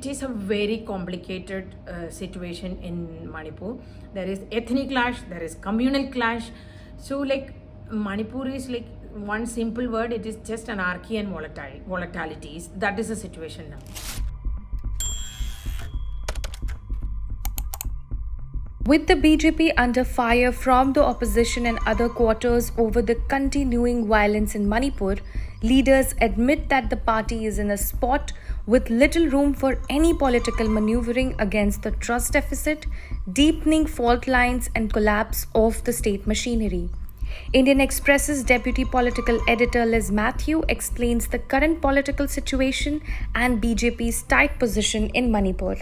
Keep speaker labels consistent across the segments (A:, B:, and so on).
A: it is a very complicated situation in Manipur. There is ethnic clash, there is communal clash. So like Manipur is like one simple word, it is just anarchy and volatilities. That is the situation now.
B: With the BJP under fire from the opposition and other quarters over the continuing violence in Manipur, leaders admit that the party is in a spot with little room for any political maneuvering against the trust deficit, deepening fault lines, and collapse of the state machinery. Indian Express's deputy political editor Liz Matthew explains the current political situation and BJP's tight position in Manipur.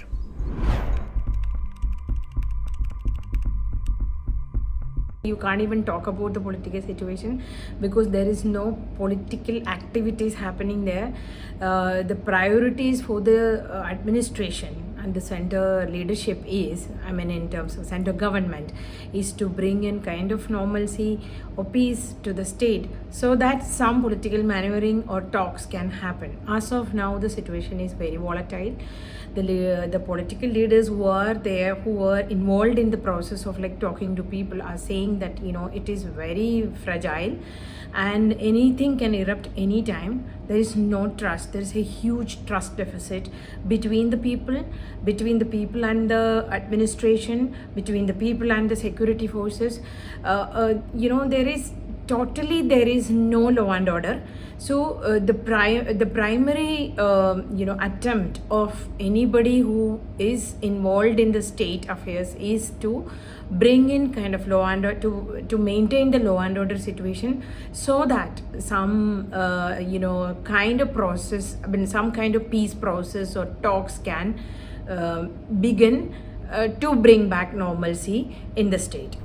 A: You can't even talk about the political situation because there is no political activities happening there. The priorities for the administration and the center leadership is, in terms of center government, is to bring in kind of normalcy or peace to the state so that some political maneuvering or talks can happen. As of now, the situation is very volatile. The political leaders who are there, who were involved in the process of like talking to people, are saying that it is very fragile and anything can erupt anytime. There is no trust. There is a huge trust deficit between the people and the administration, between the people and the security forces. There is no law and order. So the primary attempt of anybody who is involved in the state affairs is to bring in kind of law and order, to maintain the law and order situation, so that some kind of process, some kind of peace process or talks can begin to bring back normalcy in the state.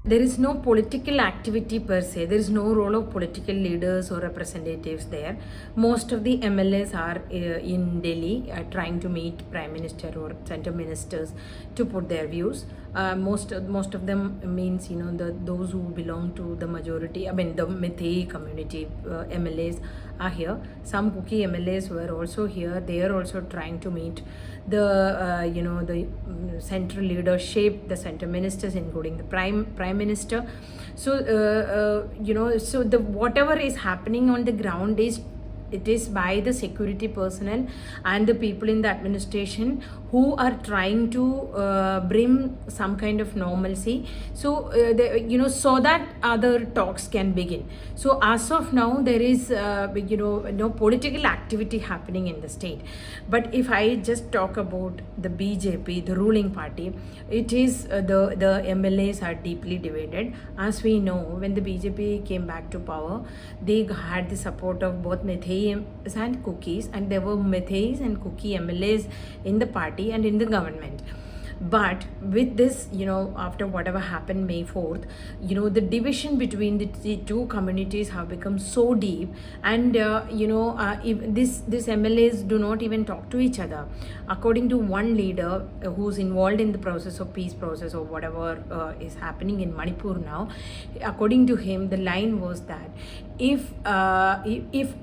A: There is no political activity per se. There is no role of political leaders or representatives there. Most of the MLAs are in Delhi trying to meet Prime Minister or center ministers to put their views. Most of them means those who belong to the majority. The Meitei community MLAs are here. Some Kuki MLAs were also here. They are also trying to meet the central leadership, the center ministers, including the prime minister. So so the whatever is happening on the ground is by the security personnel and the people in the administration who are trying to bring some kind of normalcy, so so that other talks can begin. So as of now, there is no political activity happening in the state. But if I just talk about the BJP, the ruling party, it is the MLAs are deeply divided. As we know, when the BJP came back to power, they had the support of both Meitei and Kukis, and there were Meiteis and Kuki MLAs in the party and in the government. But with this, after whatever happened May 4th, the division between the two communities have become so deep, and these MLAs do not even talk to each other. According to one leader who's involved in the process of peace process or whatever is happening in Manipur now, according to him, the line was that if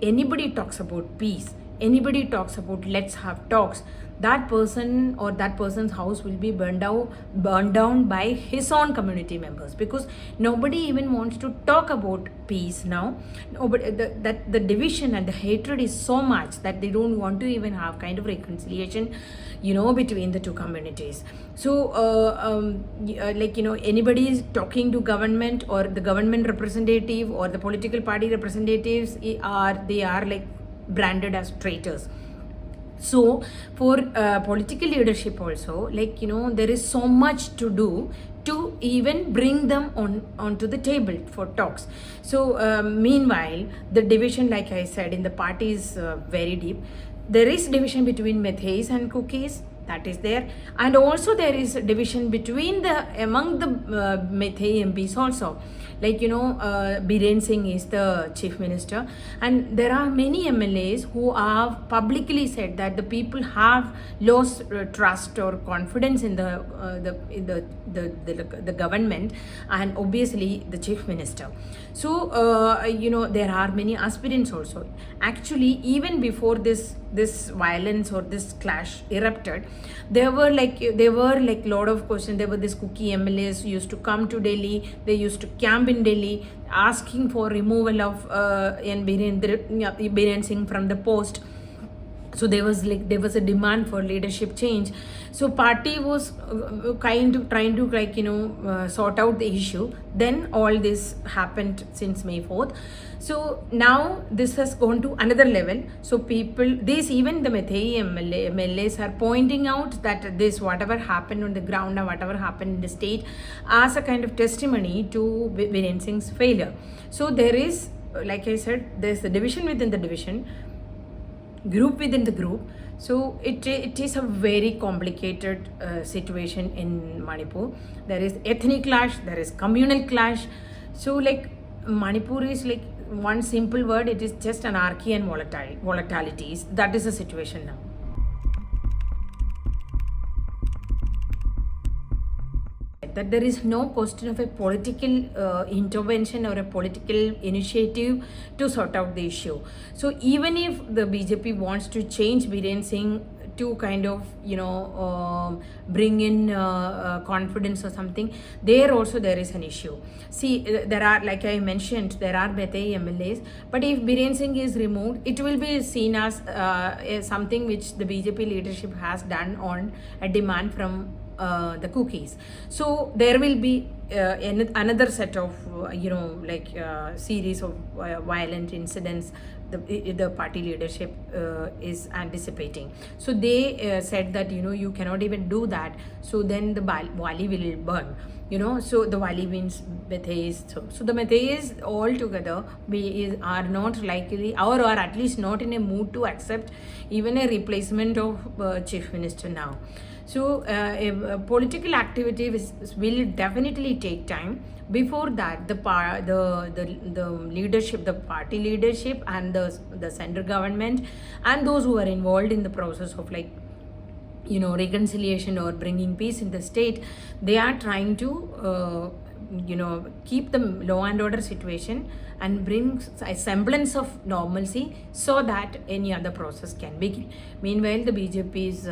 A: anybody talks about peace, anybody talks about let's have talks, that person or that person's house will be burned down by his own community members, because nobody even wants to talk about peace now. But the division and the hatred is so much that they don't want to even have kind of reconciliation between the two communities. So anybody is talking to government or the government representative or the political party representatives, they are like branded as traitors. So for political leadership also, there is so much to do to even bring them onto the table for talks. So meanwhile, the division, like I said, in the party is very deep. There is division between Meiteis and Kukis, that is there, and also there is division among the Meitei MPs also. Biren Singh is the chief minister, and there are many MLAs who have publicly said that the people have lost trust or confidence in the government, and obviously the chief minister. So there are many aspirants also. Actually, even before this violence or this clash erupted, there were like lot of questions. There were this cookie MLAs who used to come to Delhi. They used to camp in Delhi asking for removal of Biren Singh from the post. So there was a demand for leadership change. So party was trying to sort out the issue. Then all this happened since May 4th. So now this has gone to another level. So even the Meithei MLAs are pointing out that this whatever happened on the ground or whatever happened in the state as a kind of testimony to Biren Singh's failure. So there is, like I said, there's the division within the division, group within the group. So it is a very complicated situation in Manipur. There is ethnic clash, there is communal clash. So like Manipur is like one simple word, it is just anarchy and volatilities. That is the situation now. That there is no question of a political intervention or a political initiative to sort out the issue. So even if the BJP wants to change Biren Singh to kind of bring in confidence or something, there is an issue. See, there are, like I mentioned, there are Meithei MLAs, but if Biren Singh is removed, it will be seen as something which the BJP leadership has done on a demand from the cookies. So there will be another set of series of violent incidents the party leadership is anticipating. So they said that you cannot even do that. So then the Wali will burn. So the Wali means Meithei. So the Meithei all together are not likely or at least not in a mood to accept even a replacement of chief minister now. So political activity will definitely take time. Before that, the leadership, the party leadership and the central government and those who are involved in the process of reconciliation or bringing peace in the state, they are trying to keep the law and order situation and bring a semblance of normalcy so that any other process can begin. Meanwhile, the BJP's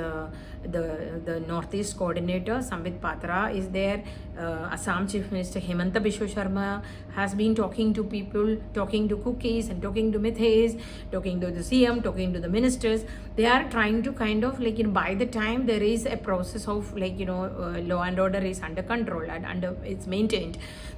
A: the Northeast coordinator Sambit Patra is there. Assam Chief Minister Hemanta Biswa Sharma has been talking to people, talking to cookies and talking to Meithei, talking to the CM, talking to the ministers. They are trying to kind of by the time there is a process of law and order is under control and it's maintained,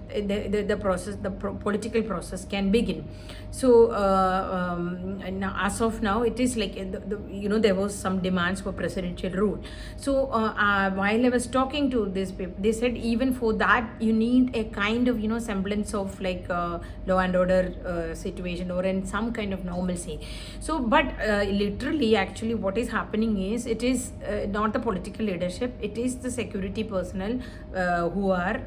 A: the process, political process can begin. So now, as of now, it is like there was some demands for presidential rule. So while I was talking to these people, they said even for that you need a kind of semblance of law and order situation or in some kind of normalcy. So but literally actually what is happening is it is not the political leadership, it is the security personnel who are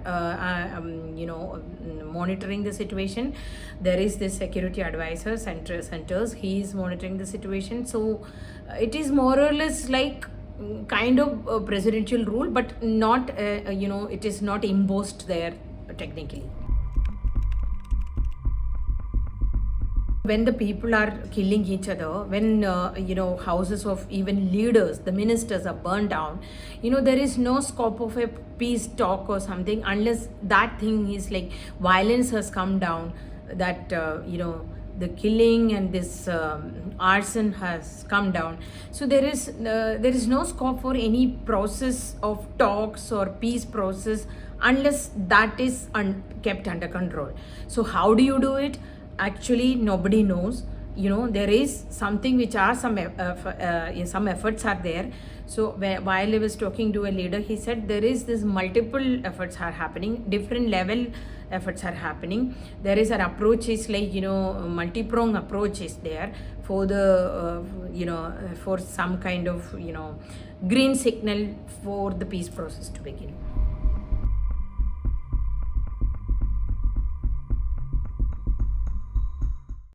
A: monitoring the situation. There is this security advisor centers, he is monitoring the situation. So it is more or less like kind of a presidential rule, but not it is not embossed there technically. When the people are killing each other, when houses of even leaders, the ministers are burned down, there is no scope of a peace talk or something unless that thing is like violence has come down, that the killing and this arson has come down. So there is no scope for any process of talks or peace process unless that is kept under control. So how do you do it? Actually, nobody knows. There is something which are some efforts are there. So while I was talking to a leader, he said there is this multiple efforts are happening, different level efforts are happening. There is an approach is like multi-pronged approach is there for the for some kind of green signal for the peace process to begin.